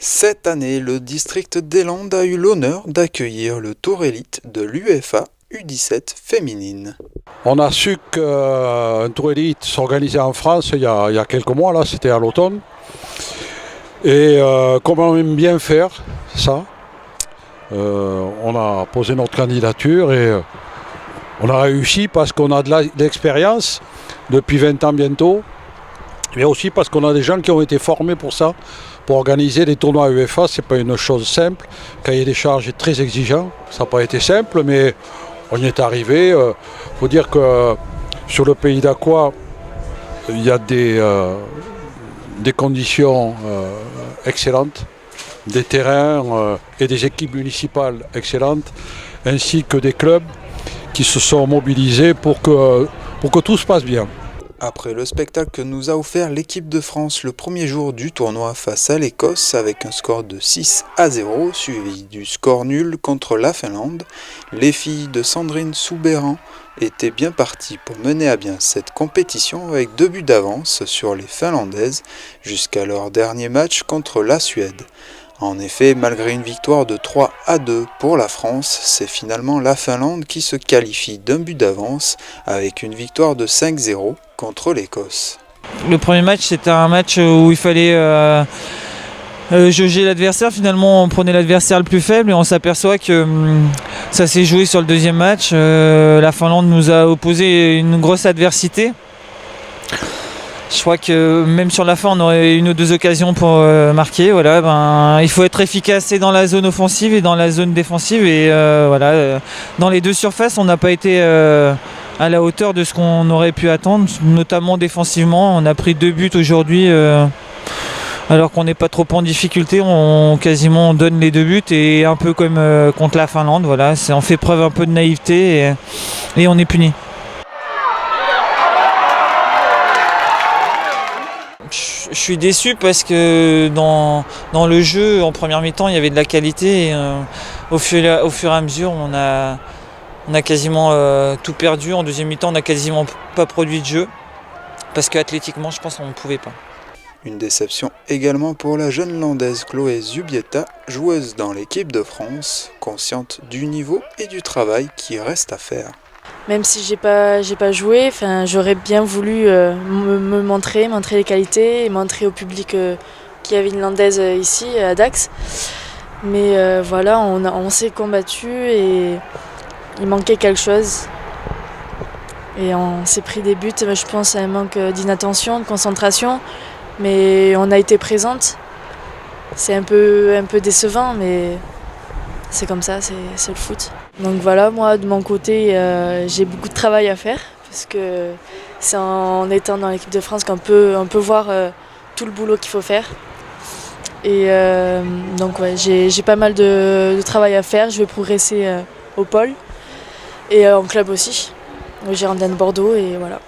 Cette année, le district des Landes a eu l'honneur d'accueillir le Tour élite de l'UEFA U17 féminine. On a su qu'un Tour élite s'organisait en France il y a quelques mois, là, c'était à l'automne. Et comme on aime bien faire ça, on a posé notre candidature et on a réussi parce qu'on a de l'expérience depuis 20 ans bientôt, mais aussi parce qu'on a des gens qui ont été formés pour ça, pour organiser des tournois UEFA. C'est pas une chose simple, le cahier des charges est très exigeant, ça n'a pas été simple, mais on y est arrivé. Il faut dire que sur le pays d'Aqua, il y a des conditions excellentes, des terrains et des équipes municipales excellentes, ainsi que des clubs qui se sont mobilisés pour que tout se passe bien. Après le spectacle que nous a offert l'équipe de France le premier jour du tournoi face à l'Écosse avec un score de 6-0 suivi du score nul contre la Finlande, les filles de Sandrine Soubeyran étaient bien parties pour mener à bien cette compétition avec 2 buts d'avance sur les Finlandaises jusqu'à leur dernier match contre la Suède. En effet, malgré une victoire de 3-2 pour la France, c'est finalement la Finlande qui se qualifie d'un but d'avance avec une victoire de 5-0 contre l'Écosse. Le premier match, c'était un match où il fallait jauger l'adversaire. Finalement, on prenait l'adversaire le plus faible et on s'aperçoit que ça s'est joué sur le deuxième match. La Finlande nous a opposé une grosse adversité. Je crois que même sur la fin, on aurait une ou deux occasions pour marquer. Voilà, il faut être efficace et dans la zone offensive et dans la zone défensive. Et dans les deux surfaces, on n'a pas été à la hauteur de ce qu'on aurait pu attendre, notamment défensivement. On a pris 2 buts aujourd'hui, alors qu'on n'est pas trop en difficulté. On donne les 2 buts et un peu comme contre la Finlande. Voilà, on fait preuve un peu de naïveté et on est puni. Je suis déçu parce que dans le jeu, en première mi-temps, il y avait de la qualité. Et, au fur et à mesure, on a quasiment tout perdu. En deuxième mi-temps, on n'a quasiment pas produit de jeu. Parce qu'athlétiquement, je pense qu'on ne pouvait pas. Une déception également pour la jeune landaise Chloé Zubieta, joueuse dans l'équipe de France, consciente du niveau et du travail qui reste à faire. Même si j'ai pas joué, j'aurais bien voulu me montrer les qualités et montrer au public qu'il y avait une landaise ici à Dax. Mais voilà, on s'est combattu et il manquait quelque chose. Et on s'est pris des buts, je pense à un manque d'inattention, de concentration. Mais on a été présente. C'est un peu décevant, mais c'est comme ça, c'est le foot. Donc voilà, moi de mon côté, j'ai beaucoup de travail à faire parce que c'est en étant dans l'équipe de France qu'on peut voir tout le boulot qu'il faut faire. Et donc ouais, j'ai pas mal de travail à faire. Je vais progresser au pôle et en club aussi, au Girondins de Bordeaux et voilà.